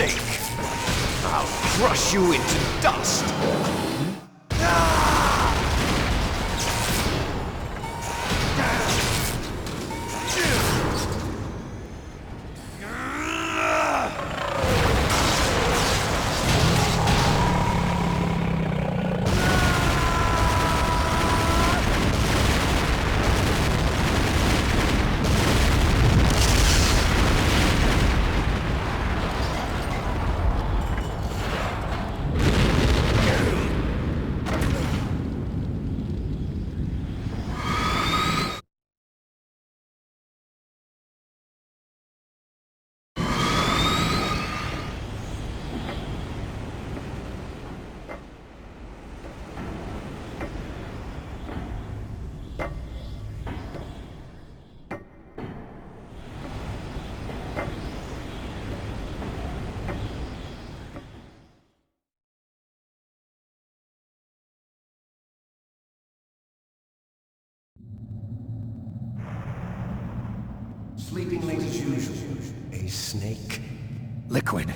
snake! I'll crush you into dust! Sleeping late as usual. A snake? Liquid,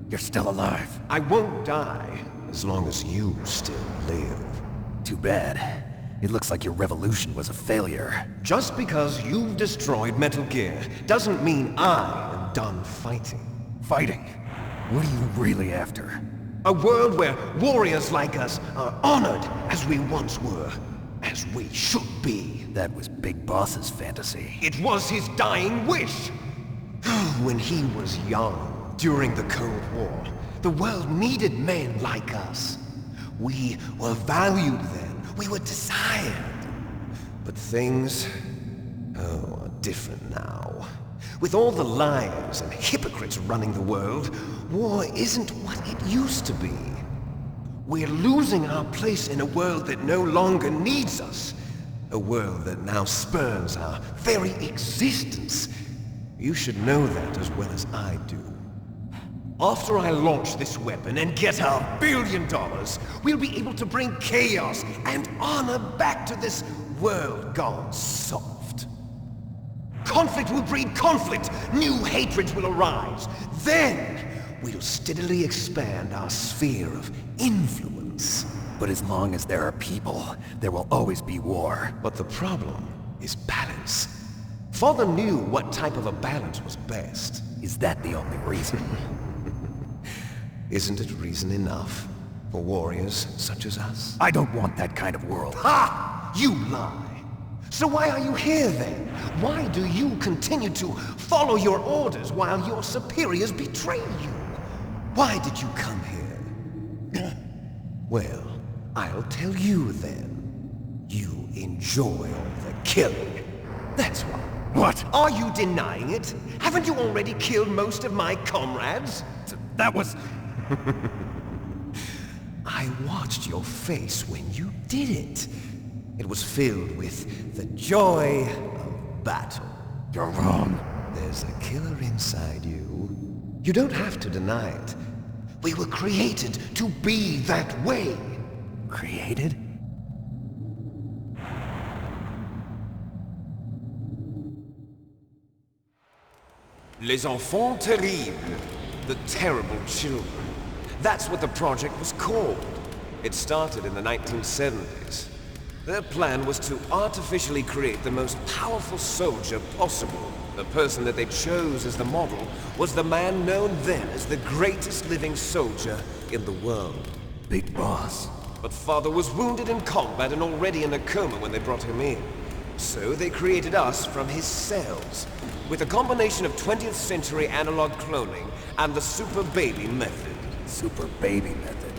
you're still alive. I won't die as long as you still live. Too bad. It looks like your revolution was a failure. Just because you've destroyed Metal Gear doesn't mean I am done fighting. Fighting? What are you really after? A world where warriors like us are honored as we once were, as we should be. That was Big Boss's fantasy. It was his dying wish! When he was young, during the Cold War, the world needed men like us. We were valued then. We were desired. But things, are different now. With all the liars and hypocrites running the world, war isn't what it used to be. We're losing our place in a world that no longer needs us. A world that now spurns our very existence. You should know that as well as I do. After I launch this weapon and get our $1 billion, we'll be able to bring chaos and honor back to this world gone soft. Conflict will breed conflict. New hatreds will arise. Then, we'll steadily expand our sphere of influence. But as long as there are people, there will always be war. But the problem is balance. Father knew what type of a balance was best. Is that the only reason? Isn't it reason enough for warriors such as us? I don't want that kind of world. Ha! You lie! So why are you here then? Why do you continue to follow your orders while your superiors betray you? Why did you come here? Well, I'll tell you then. You enjoy all the killing. That's why. What? Are you denying it? Haven't you already killed most of my comrades? That was... I watched your face when you did it. It was filled with the joy of battle. You're wrong. There's a killer inside you. You don't have to deny it. We were created to be that way. Created? Les enfants terribles. The terrible children. That's what the project was called. It started in the 1970s. Their plan was to artificially create the most powerful soldier possible. The person that they chose as the model was the man known then as the greatest living soldier in the world. Big Boss. But Father was wounded in combat and already in a coma when they brought him in. So they created us from his cells, with a combination of 20th century analog cloning and the Super Baby method. Super Baby method.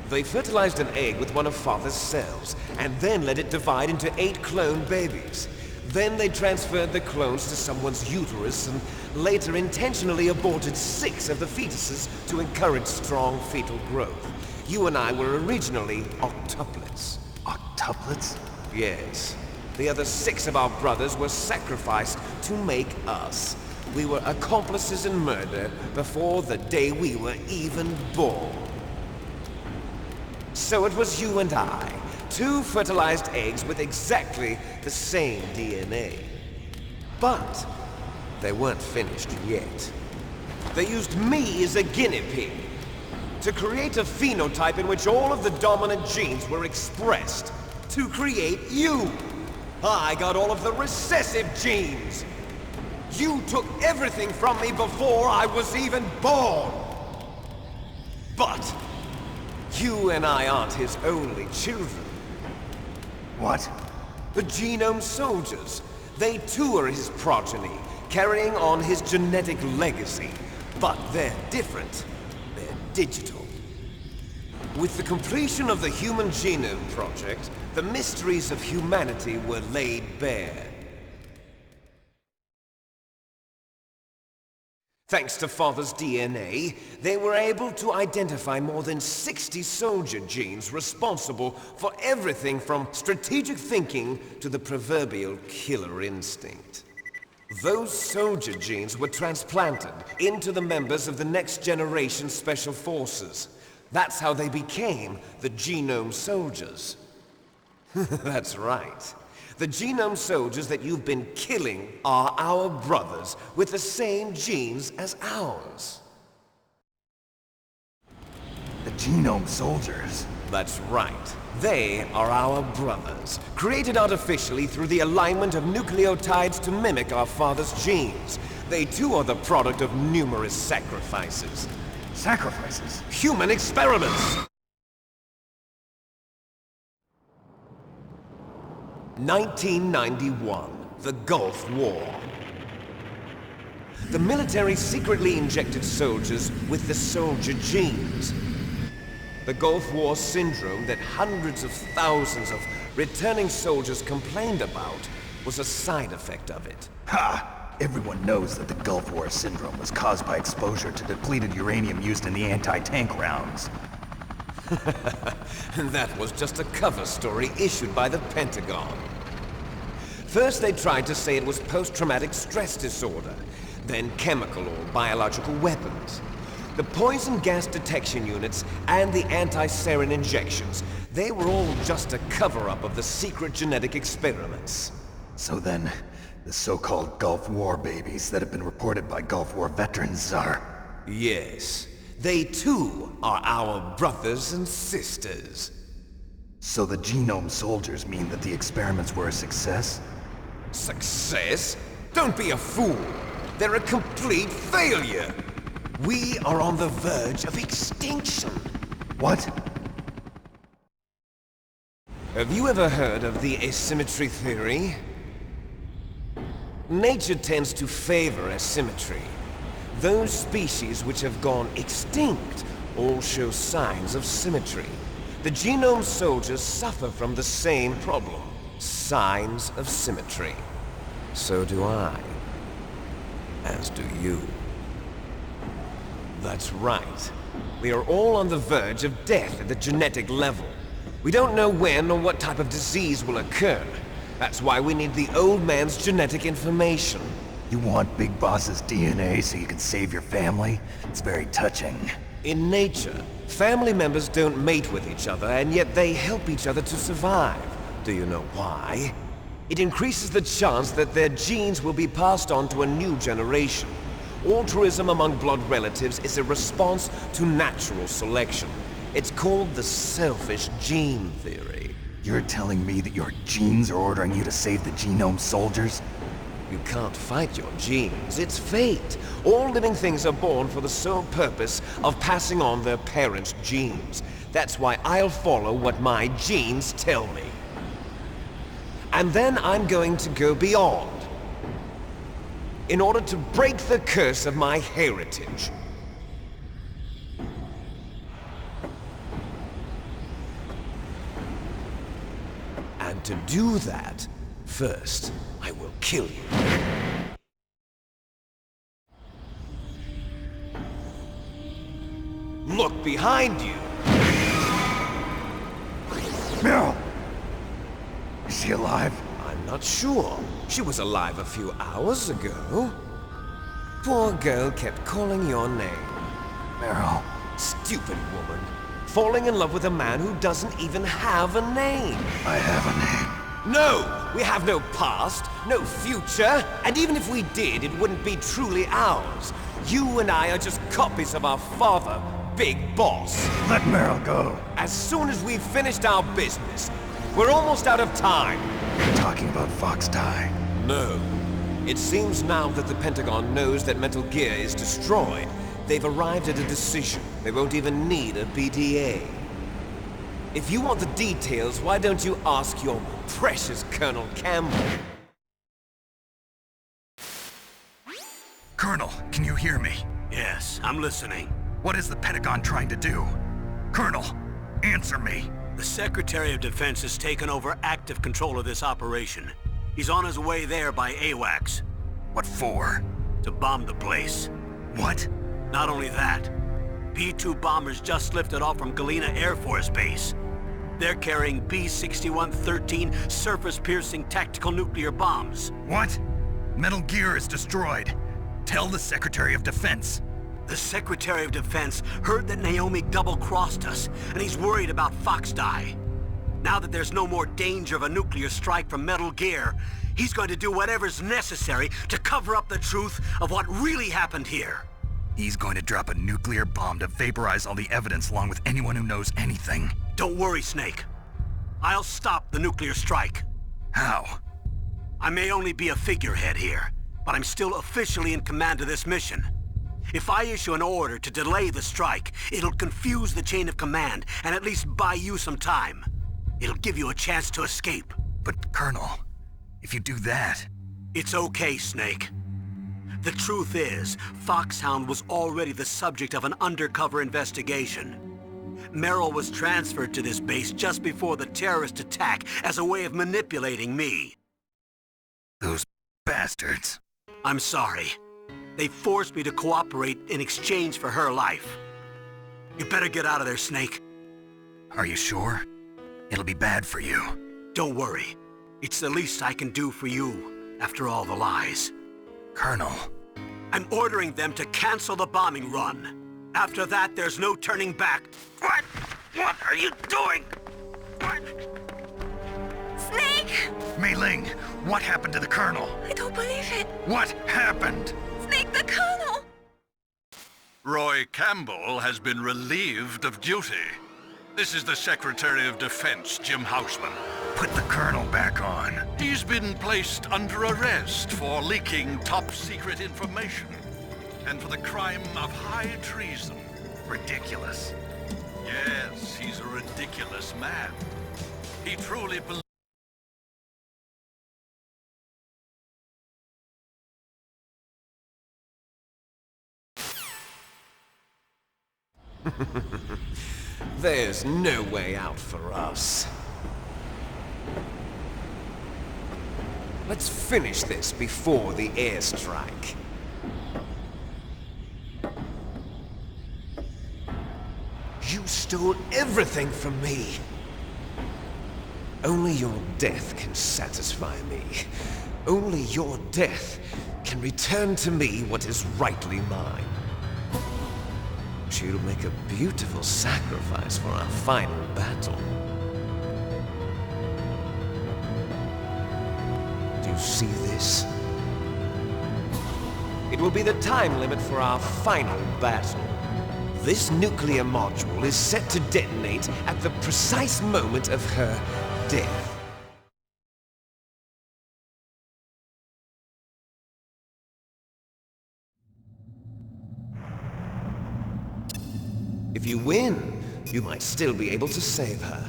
They fertilized an egg with one of Father's cells, and then let it divide into 8 clone babies. Then they transferred the clones to someone's uterus and later intentionally aborted 6 of the fetuses to encourage strong fetal growth. You and I were originally octuplets. Octuplets? Yes. The other 6 of our brothers were sacrificed to make us. We were accomplices in murder before the day we were even born. So it was you and I, 2 fertilized eggs with exactly the same DNA. But they weren't finished yet. They used me as a guinea pig to create a phenotype in which all of the dominant genes were expressed to create you. I got all of the recessive genes. You took everything from me before I was even born. But you and I aren't his only children. What? The Genome Soldiers. They too are his progeny, carrying on his genetic legacy. But they're different. They're digital. With the completion of the Human Genome Project, the mysteries of humanity were laid bare. Thanks to Father's DNA, they were able to identify more than 60 soldier genes responsible for everything from strategic thinking to the proverbial killer instinct. Those soldier genes were transplanted into the members of the Next Generation Special Forces. That's how they became the Genome Soldiers. That's right. The Genome Soldiers that you've been killing are our brothers with the same genes as ours. The Genome Soldiers? That's right. They are our brothers, created artificially through the alignment of nucleotides to mimic our father's genes. They too are the product of numerous sacrifices. Sacrifices? Human experiments! 1991, the Gulf War. The military secretly injected soldiers with the soldier genes. The Gulf War syndrome that hundreds of thousands of returning soldiers complained about was a side effect of it. Ha! Everyone knows that the Gulf War syndrome was caused by exposure to depleted uranium used in the anti-tank rounds. That was just a cover story issued by the Pentagon. First they tried to say it was post-traumatic stress disorder, then chemical or biological weapons. The poison gas detection units and the anti-sarin injections, they were all just a cover-up of the secret genetic experiments. So then, the so-called Gulf War babies that have been reported by Gulf War veterans are... Yes. They too are our brothers and sisters. So the Genome Soldiers mean that the experiments were a success? Success? Don't be a fool. They're a complete failure. We are on the verge of extinction. What? Have you ever heard of the asymmetry theory? Nature tends to favor asymmetry. Those species which have gone extinct all show signs of symmetry. The Genome Soldiers suffer from the same problem. Signs of symmetry. So do I. As do you. That's right. We are all on the verge of death at the genetic level. We don't know when or what type of disease will occur. That's why we need the old man's genetic information. You want Big Boss's DNA so you can save your family? It's very touching. In nature, family members don't mate with each other, and yet they help each other to survive. Do you know why? It increases the chance that their genes will be passed on to a new generation. Altruism among blood relatives is a response to natural selection. It's called the selfish gene theory. You're telling me that your genes are ordering you to save the Genome Soldiers? You can't fight your genes. It's fate. All living things are born for the sole purpose of passing on their parents' genes. That's why I'll follow what my genes tell me. And then I'm going to go beyond, in order to break the curse of my heritage. And to do that, first, I will kill you. Look behind you! Meryl! Is she alive? I'm not sure. She was alive a few hours ago. Poor girl kept calling your name. Meryl. Stupid woman. Falling in love with a man who doesn't even have a name. I have a name. No! We have no past, no future, and even if we did, it wouldn't be truly ours. You and I are just copies of our father, Big Boss. Let Meryl go. As soon as we've finished our business, we're almost out of time. You're talking about Fox Die. No. It seems now that the Pentagon knows that Metal Gear is destroyed. They've arrived at a decision. They won't even need a PDA. If you want the details, why don't you ask your precious Colonel Campbell? Colonel, can you hear me? Yes, I'm listening. What is the Pentagon trying to do? Colonel, answer me. The Secretary of Defense has taken over active control of this operation. He's on his way there by AWACS. What for? To bomb the place. What? Not only that, B-2 bombers just lifted off from Galena Air Force Base. They're carrying B-6113 surface-piercing tactical nuclear bombs. What? Metal Gear is destroyed. Tell the Secretary of Defense. The Secretary of Defense heard that Naomi double-crossed us, and he's worried about Fox Die. Now that there's no more danger of a nuclear strike from Metal Gear, he's going to do whatever's necessary to cover up the truth of what really happened here. He's going to drop a nuclear bomb to vaporize all the evidence along with anyone who knows anything. Don't worry, Snake. I'll stop the nuclear strike. How? I may only be a figurehead here, but I'm still officially in command of this mission. If I issue an order to delay the strike, it'll confuse the chain of command and at least buy you some time. It'll give you a chance to escape. But, Colonel, if you do that... It's okay, Snake. The truth is, Foxhound was already the subject of an undercover investigation. Meryl was transferred to this base just before the terrorist attack as a way of manipulating me. Those bastards. I'm sorry. They forced me to cooperate in exchange for her life. You better get out of there, Snake. Are you sure? It'll be bad for you. Don't worry. It's the least I can do for you, after all the lies. Colonel. I'm ordering them to cancel the bombing run. After that, there's no turning back. What? What are you doing? What? Snake! Mei Ling, what happened to the Colonel? I don't believe it. What happened? Snake, the Colonel! Roy Campbell has been relieved of duty. This is the Secretary of Defense, Jim Houseman. Put the Colonel back on. He's been placed under arrest for leaking top-secret information and for the crime of high treason. Ridiculous. Yes, he's a ridiculous man. He truly believes... There's no way out for us. Let's finish this before the airstrike. You stole everything from me. Only your death can satisfy me. Only your death can return to me what is rightly mine. You'll make a beautiful sacrifice for our final battle. Do you see this? It will be the time limit for our final battle. This nuclear module is set to detonate at the precise moment of her death. If you win, you might still be able to save her.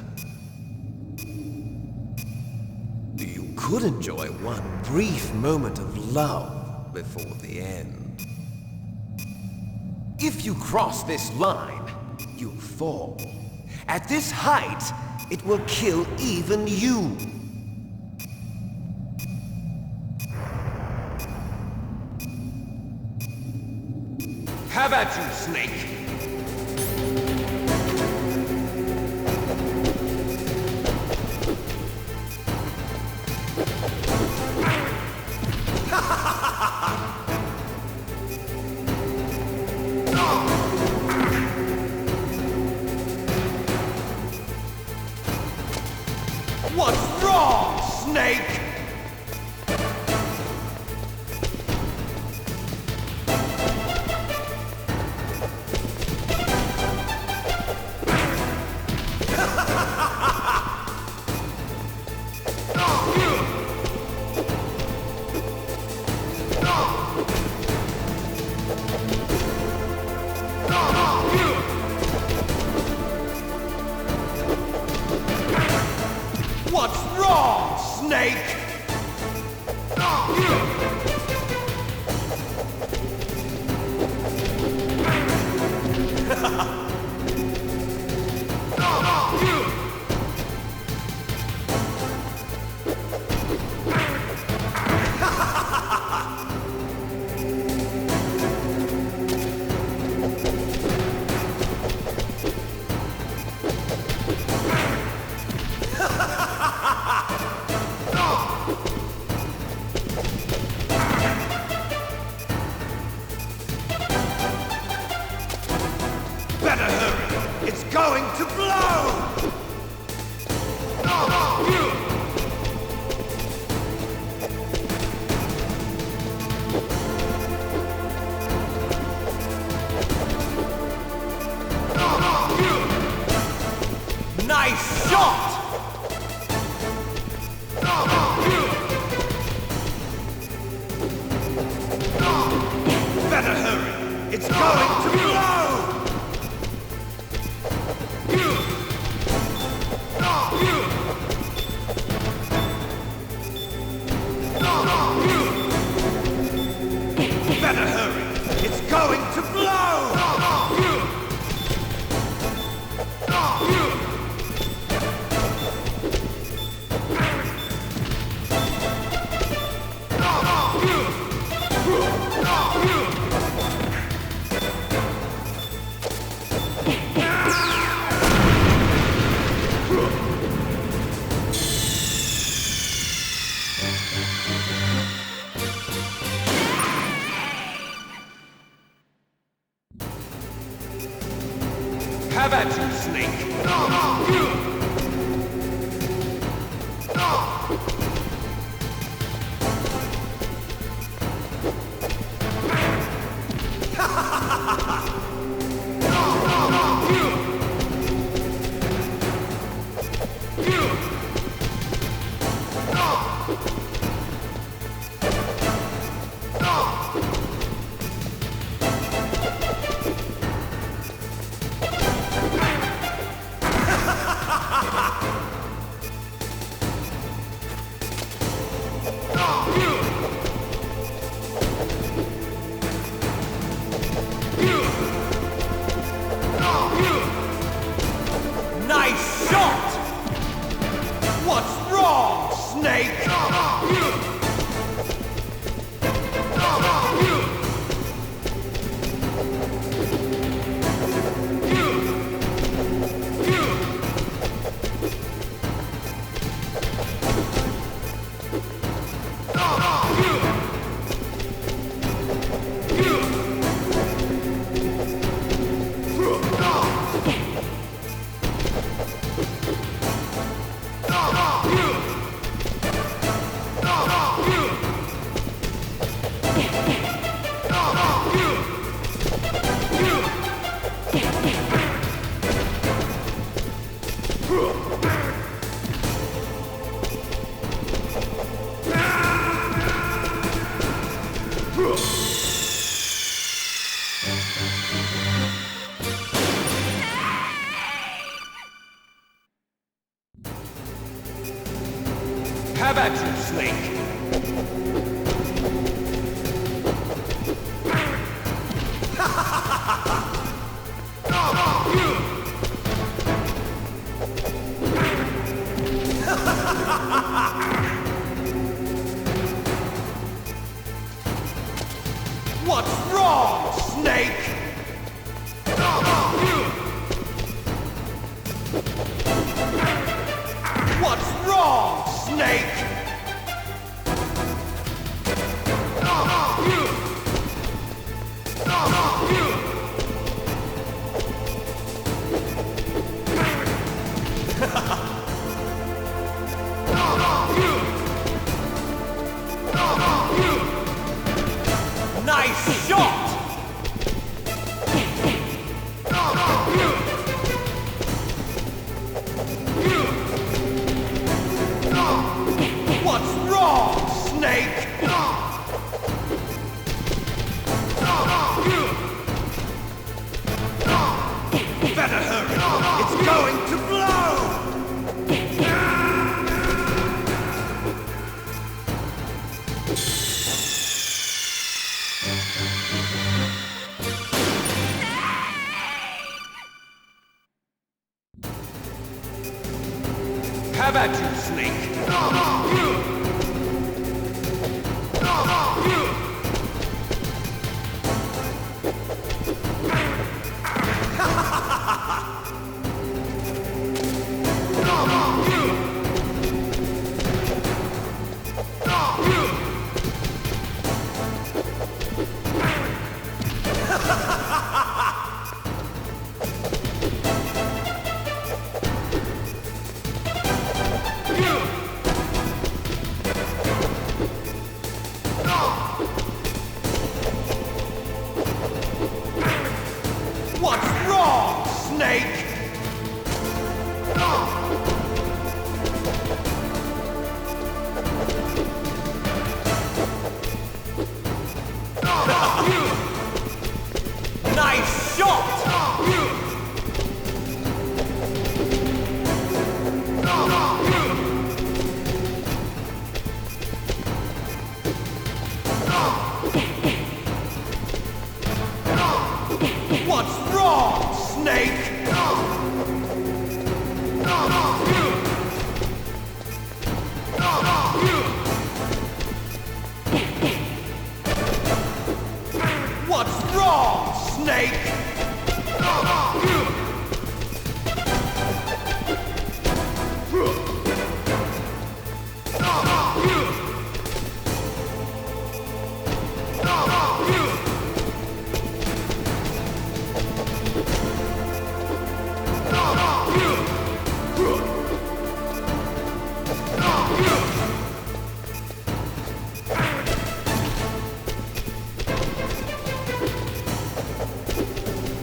You could enjoy one brief moment of love before the end. If you cross this line, you'll fall. At this height, it will kill even you. Have at you, Snake! What's wrong, Snake? going to blow! Nice shot! Better hurry! It's going to blow! Better hurry! It's going to blow! Have at you, Snake! Nice shot! What's wrong, Snake? Have at you, Snake! What's wrong, Snake? What's wrong, Snake? Nice shot! What's wrong, Snake? Better hurry! It's going to blow! Have at you, Snake! wrong, Snake? What's wrong, Snake?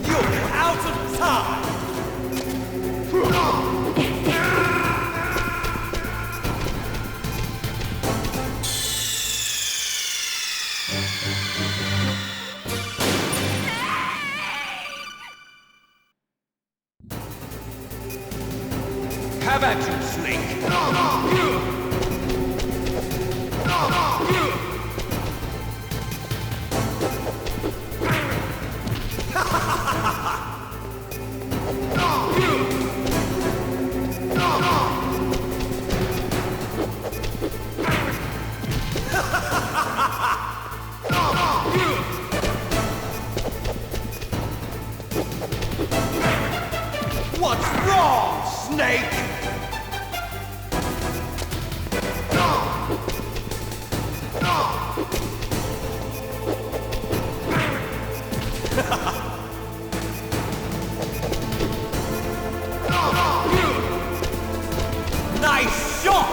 You're out of time! Have at you, Snake! What's wrong, Snake? Nice shot!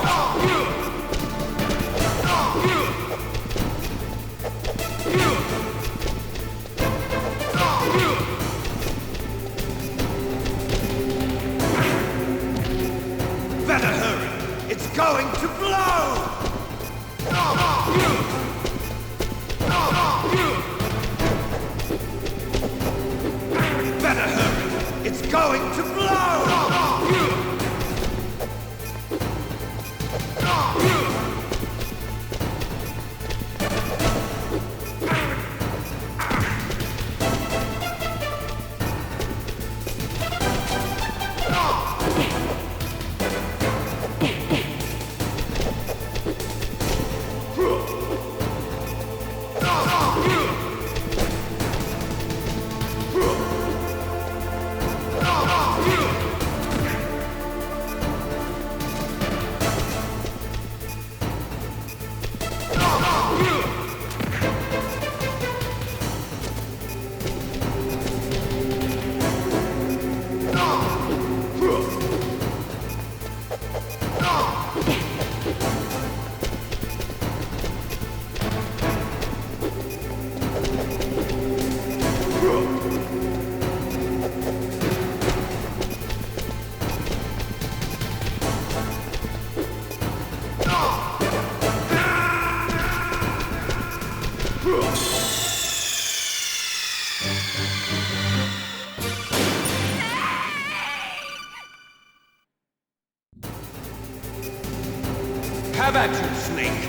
Better hurry! It's going to blow! Better hurry! It's going to blow! Have at you, Snake!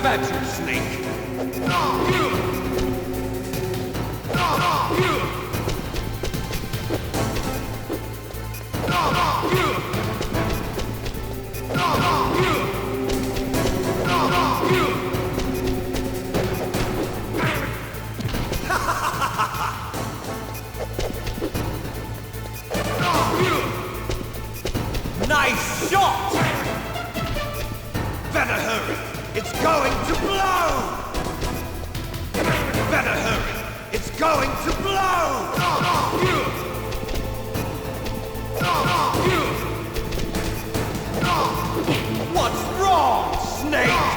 Have at you, Snake! Nice shot! Better hurry! It's going to blow! Better hurry! It's going to blow! What's wrong, Snake?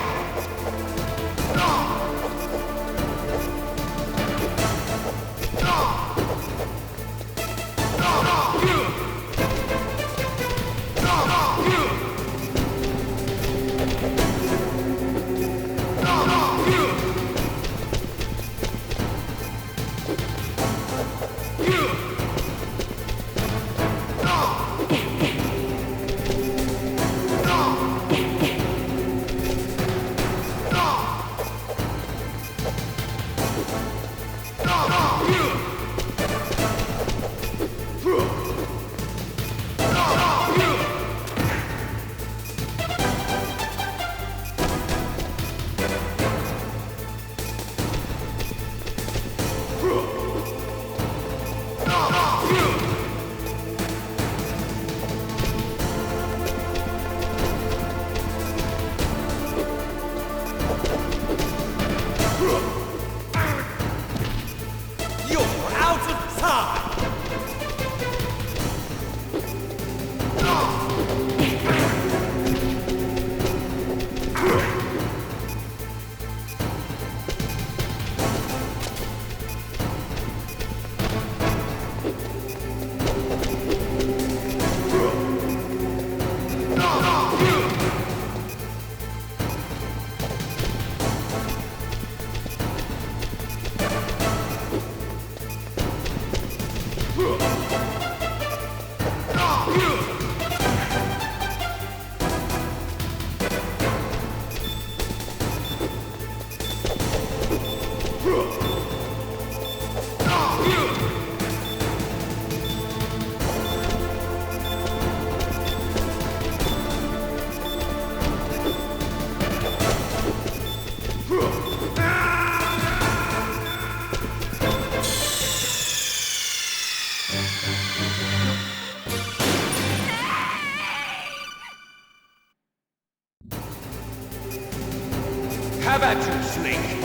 Have at you, Snake!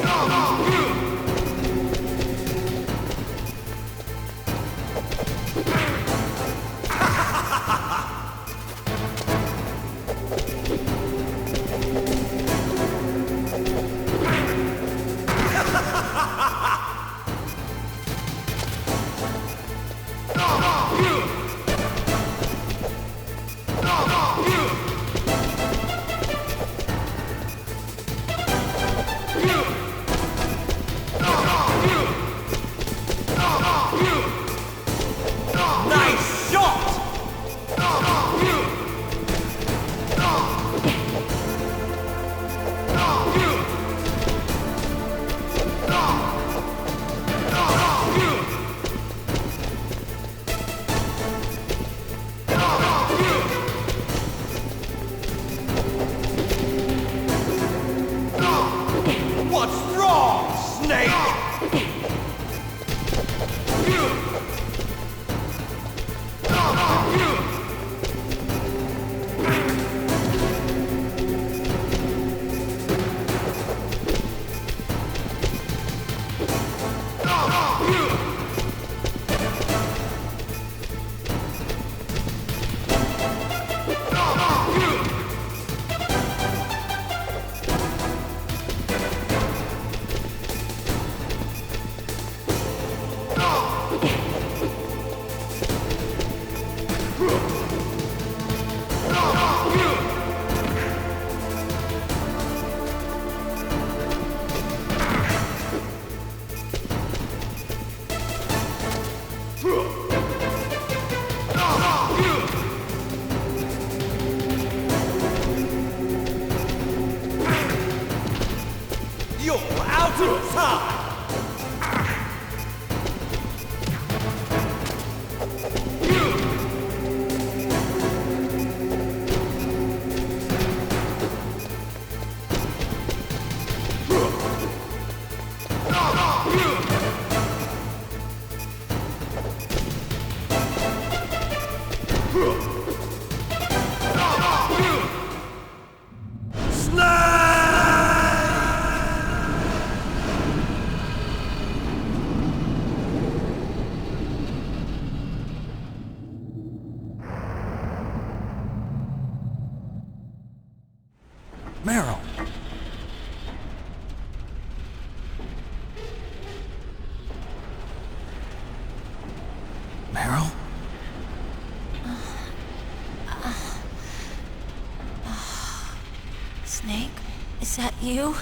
that you?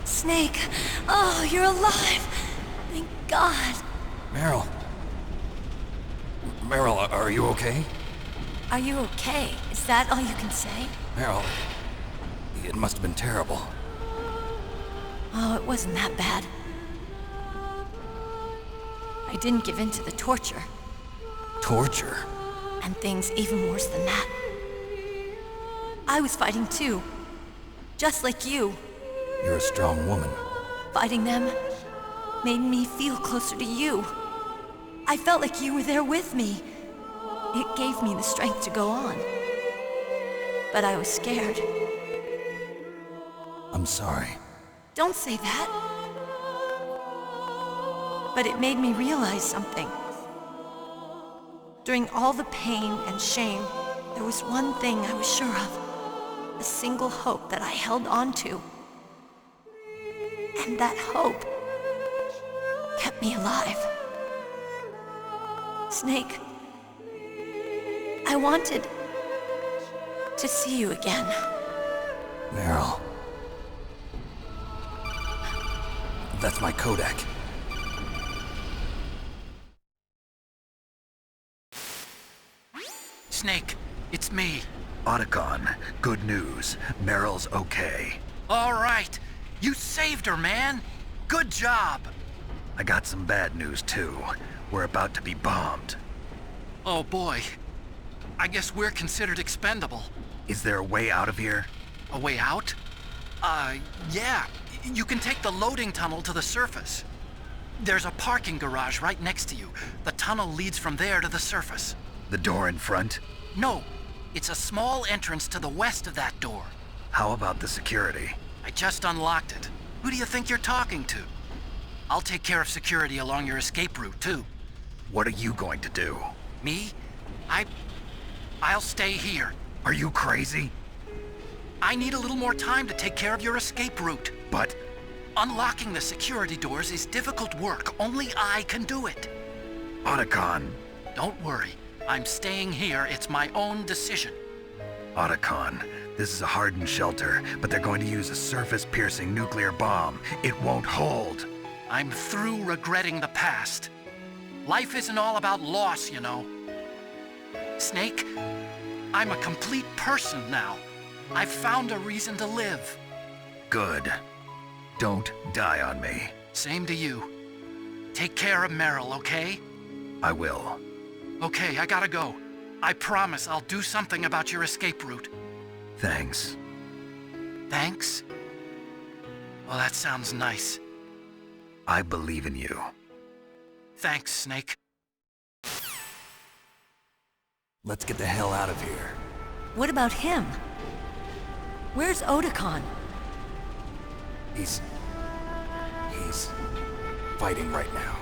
Snake! Oh, you're alive! Thank God! Meryl. Meryl, are you okay? Are you okay? Is that all you can say? Meryl, it must have been terrible. Oh, it wasn't that bad. I didn't give in to the torture. Torture? And things even worse than that. I was fighting too. Just like you. You're a strong woman. Fighting them made me feel closer to you. I felt like you were there with me. It gave me the strength to go on. But I was scared. I'm sorry. Don't say that. But it made me realize something. During all the pain and shame, there was one thing I was sure of. A single hope that I held on to. And that hope kept me alive. Snake, I wanted to see you again. Meryl. That's my Kodak. Snake, it's me. Otacon, good news. Meryl's okay. All right. You saved her, man. Good job. I got some bad news, too. We're about to be bombed. Oh, boy. I guess we're considered expendable. Is there a way out of here? A way out? Yeah. You can take the loading tunnel to the surface. There's a parking garage right next to you. The tunnel leads from there to the surface. The door in front? No. It's a small entrance to the west of that door. How about the security? I just unlocked it. Who do you think you're talking to? I'll take care of security along your escape route, too. What are you going to do? Me? I'll stay here. Are you crazy? I need a little more time to take care of your escape route. But Unlocking the security doors is difficult work. Only I can do it. Otacon. Don't worry. I'm staying here. It's my own decision. Otacon, this is a hardened shelter, but they're going to use a surface-piercing nuclear bomb. It won't hold. I'm through regretting the past. Life isn't all about loss, you know. Snake, I'm a complete person now. I've found a reason to live. Good. Don't die on me. Same to you. Take care of Meryl, okay? I will. Okay, I gotta go. I promise I'll do something about your escape route. Thanks. Thanks? Well, that sounds nice. I believe in you. Thanks, Snake. Let's get the hell out of here. What about him? Where's Otacon? He's fighting right now.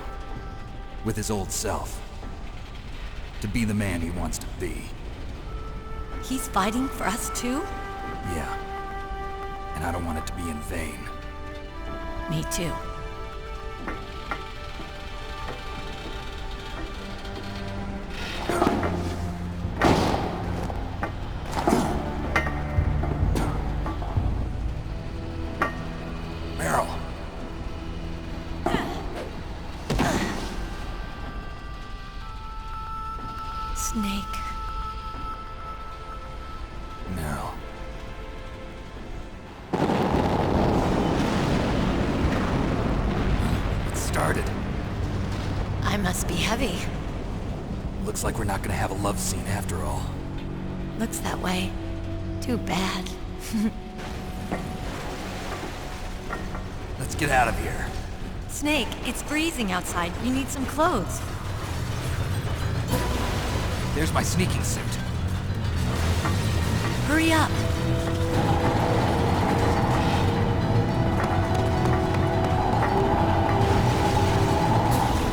With his old self. To be the man he wants to be. He's fighting for us too? Yeah. And I don't want it to be in vain. Me too. Meryl. Snake. Meryl. It started. I must be heavy. Looks like we're not gonna have a love scene after all. Looks that way. Too bad. Let's get out of here. Snake, it's freezing outside. You need some clothes. There's my sneaking suit. Hurry up.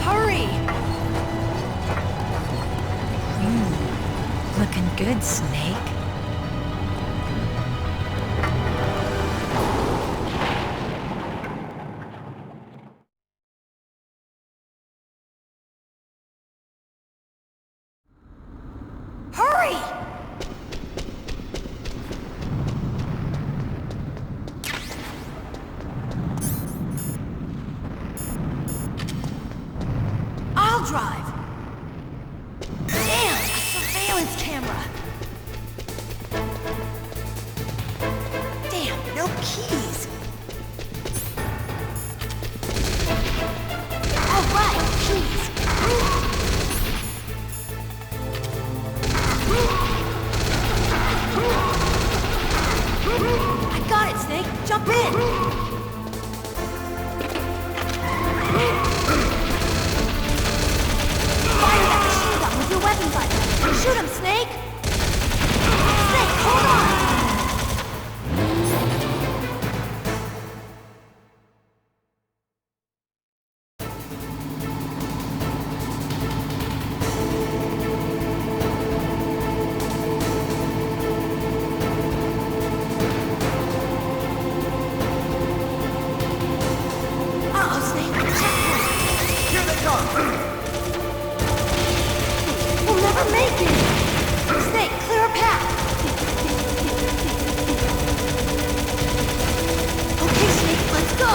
Hurry! Looking good, Snake. Hurry! drive! Damn! A surveillance camera! Damn, no keys! Alright, keys! I got it, Snake! Jump in! Fire that machine gun with your weapon button! Shoot him, Snake! Snake, hold on! Uh-oh, Snake! Checkpoint! Here they come! We'll never make it! Snake, clear a path! Okay, Snake, let's go!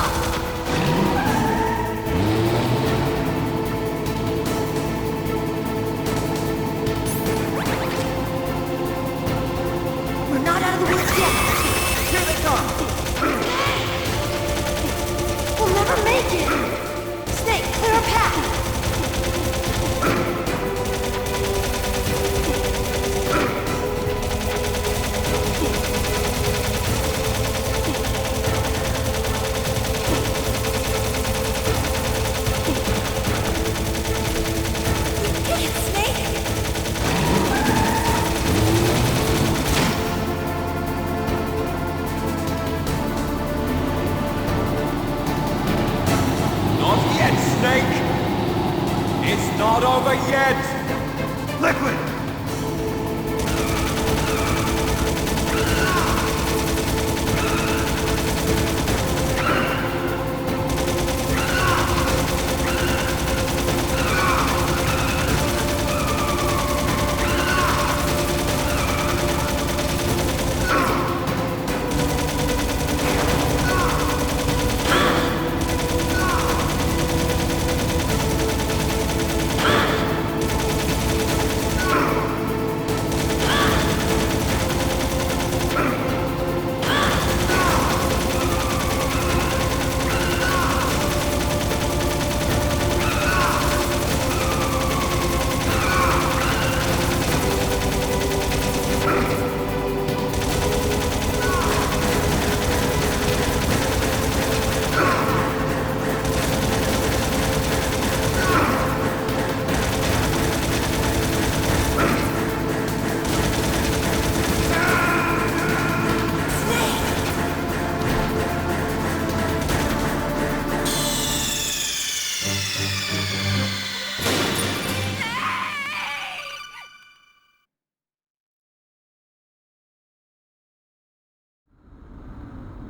We're not out of the woods yet! Here they come! We'll never make it! Snake, clear a path! Hit it, Snake! Not yet, Snake! It's not over yet! Liquid!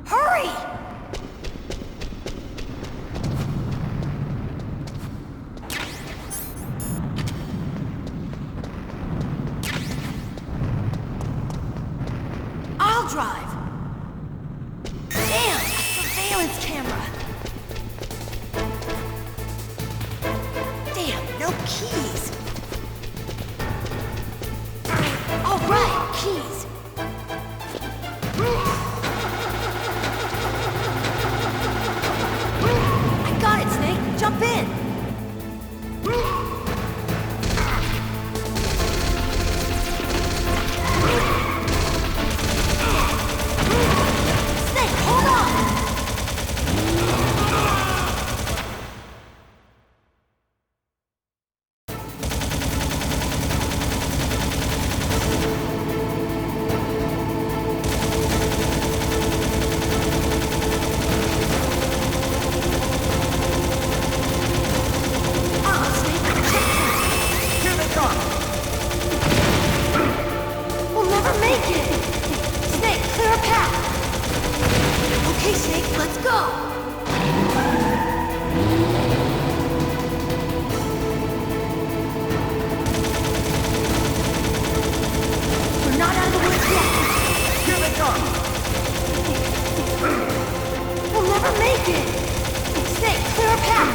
Hurry! I'll drive! Damn! A surveillance camera! Damn, no keys! Alright, keys! I got it, Snake! Jump in! Snake, hold on! Snake, clear a path!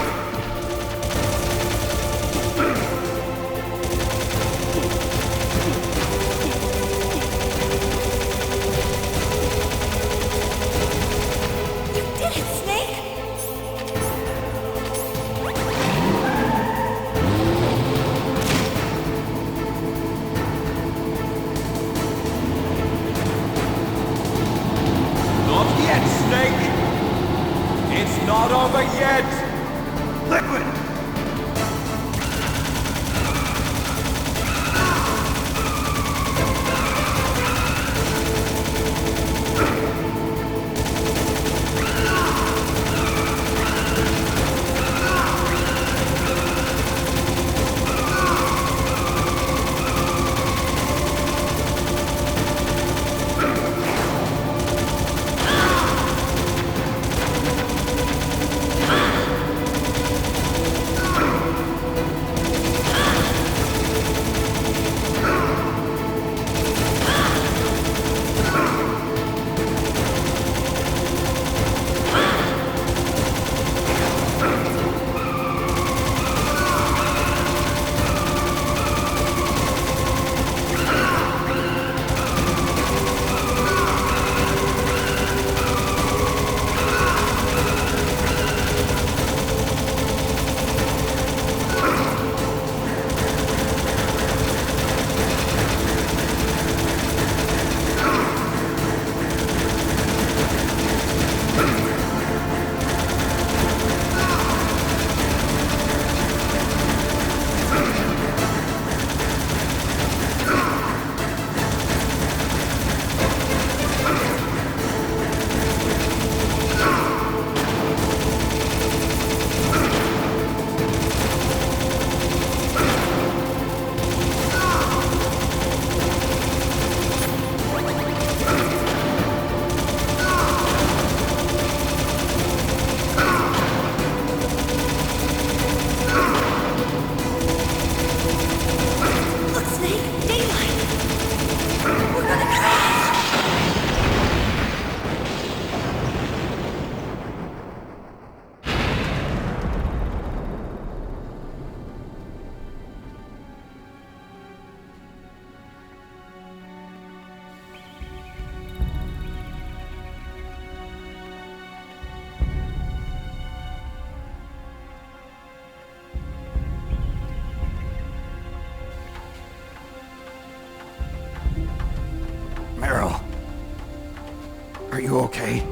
you okay?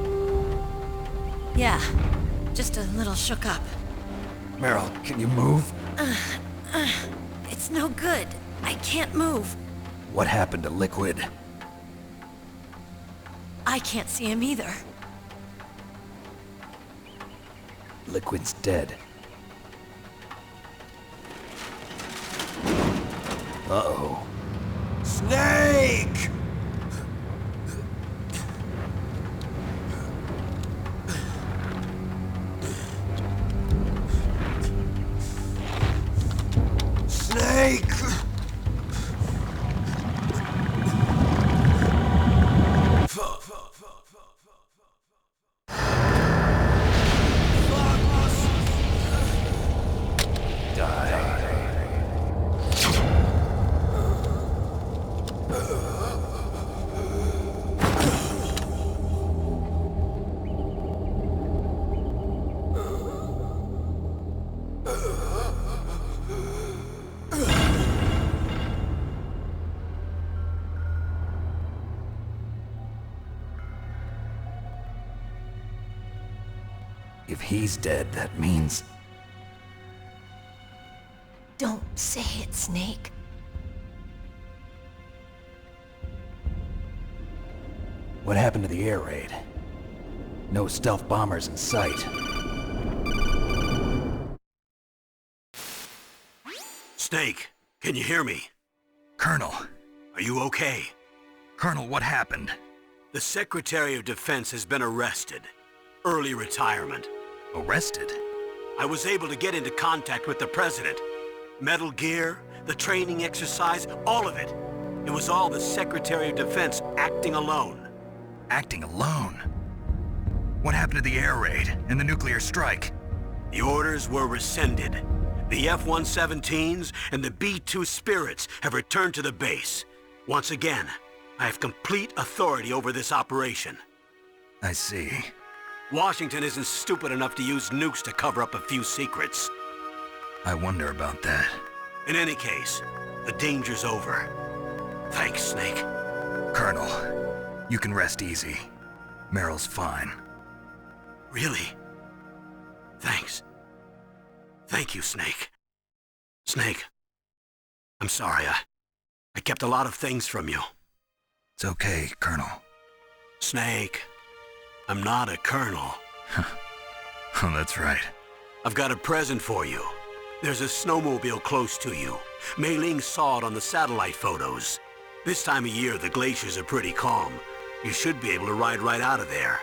Yeah, just a little shook up. Meryl, can you move? It's no good. I can't move. What happened to Liquid? I can't see him either. Liquid's dead. Uh-oh. Snake! Snake! If he's dead, that means... Don't say it, Snake. What happened to the air raid? No stealth bombers in sight. Snake, can you hear me? Colonel. Are you okay? Colonel, what happened? The Secretary of Defense has been arrested. Early retirement. Arrested? I was able to get into contact with the President. Metal Gear, the training exercise, all of it. It was all the Secretary of Defense acting alone. Acting alone? What happened to the air raid and the nuclear strike? The orders were rescinded. The F-117s and the B-2 Spirits have returned to the base. Once again, I have complete authority over this operation. I see. Washington isn't stupid enough to use nukes to cover up a few secrets. I wonder about that. In any case, the danger's over. Thanks, Snake. Colonel, you can rest easy. Meryl's fine. Really? Thanks. Thank you, Snake. Snake, I'm sorry. I kept a lot of things from you. It's okay, Colonel. Snake, I'm not a colonel. Oh, that's right. I've got a present for you. There's a snowmobile close to you. Mei Ling saw it on the satellite photos. This time of year, the glaciers are pretty calm. You should be able to ride right out of there.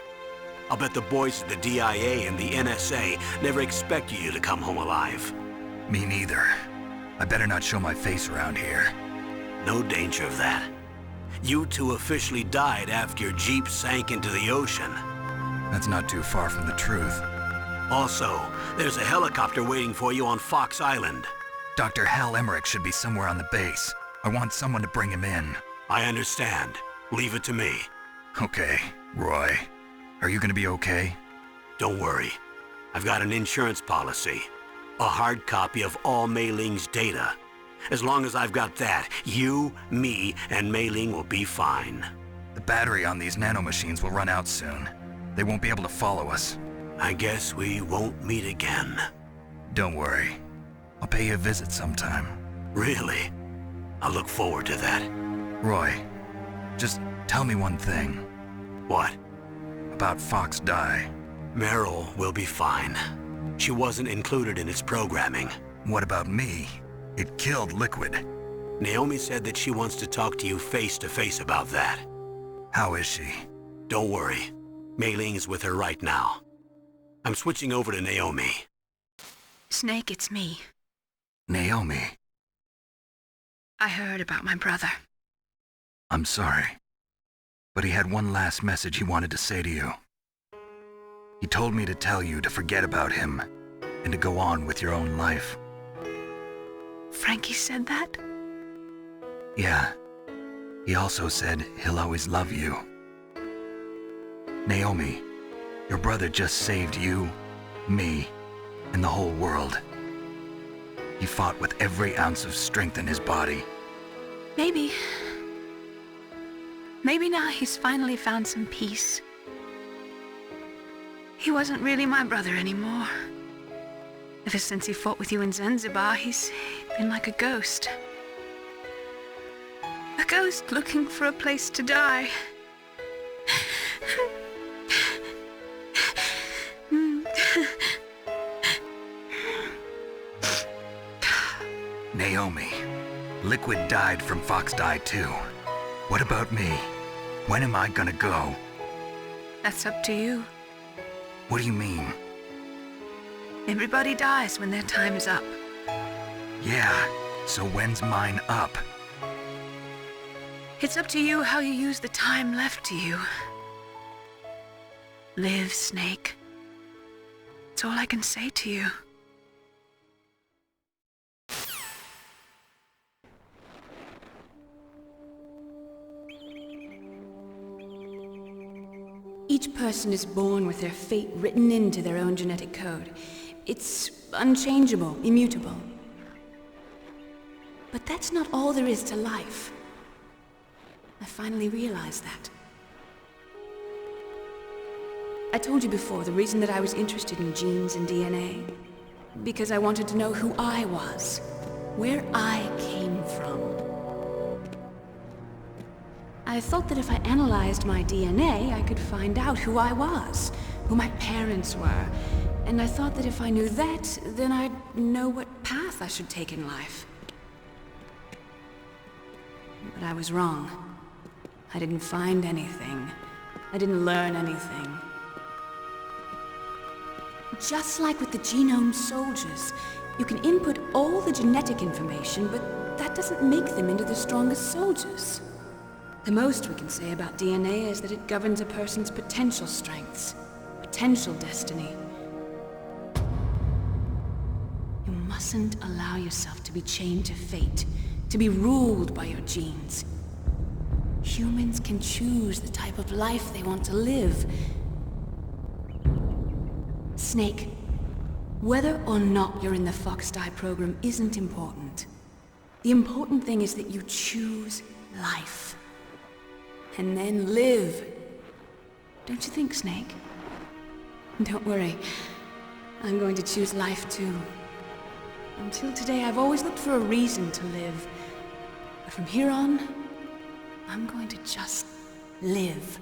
I'll bet the boys at the DIA and the NSA never expected you to come home alive. Me neither. I better not show my face around here. No danger of that. You two officially died after your Jeep sank into the ocean. That's not too far from the truth. Also, there's a helicopter waiting for you on Fox Island. Dr. Hal Emmerich should be somewhere on the base. I want someone to bring him in. I understand. Leave it to me. Okay, Roy. Are you gonna be okay? Don't worry. I've got an insurance policy. A hard copy of all Mei Ling's data. As long as I've got that, you, me, and Mei Ling will be fine. The battery on these nanomachines will run out soon. They won't be able to follow us. I guess we won't meet again. Don't worry. I'll pay you a visit sometime. Really? I look forward to that. Roy, just tell me one thing. What? About Fox Die. Meryl will be fine. She wasn't included in its programming. What about me? It killed Liquid. Naomi said that she wants to talk to you face to face about that. How is she? Don't worry. Mei Ling is with her right now. I'm switching over to Naomi. Snake, it's me. Naomi. I heard about my brother. I'm sorry. But he had one last message he wanted to say to you. He told me to tell you to forget about him and to go on with your own life. Frankie said that? Yeah. He also said he'll always love you. Naomi, your brother just saved you, me, and the whole world. He fought with every ounce of strength in his body. Maybe now he's finally found some peace. He wasn't really my brother anymore. Ever since he fought with you in Zanzibar, he's been like a ghost. A ghost looking for a place to die. Naomi, Liquid died from Fox Die too. What about me? When am I gonna go? That's up to you. What do you mean? Everybody dies when their time's up. Yeah, so when's mine up? It's up to you how you use the time left to you. Live, Snake. That's all I can say to you. Each person is born with their fate written into their own genetic code. It's unchangeable, immutable. But that's not all there is to life. I finally realized that. I told you before the reason that I was interested in genes and DNA. Because I wanted to know who I was, where I came from. I thought that if I analyzed my DNA, I could find out who I was, who my parents were. And I thought that if I knew that, then I'd know what path I should take in life. But I was wrong. I didn't find anything. I didn't learn anything. Just like with the genome soldiers, you can input all the genetic information, but that doesn't make them into the strongest soldiers. The most we can say about DNA is that it governs a person's potential strengths, potential destiny. You mustn't allow yourself to be chained to fate, to be ruled by your genes. Humans can choose the type of life they want to live. Snake, whether or not you're in the Fox Die program isn't important. The important thing is that you choose life. And then live. Don't you think, Snake? Don't worry. I'm going to choose life too. Until today, I've always looked for a reason to live. But from here on, I'm going to just live.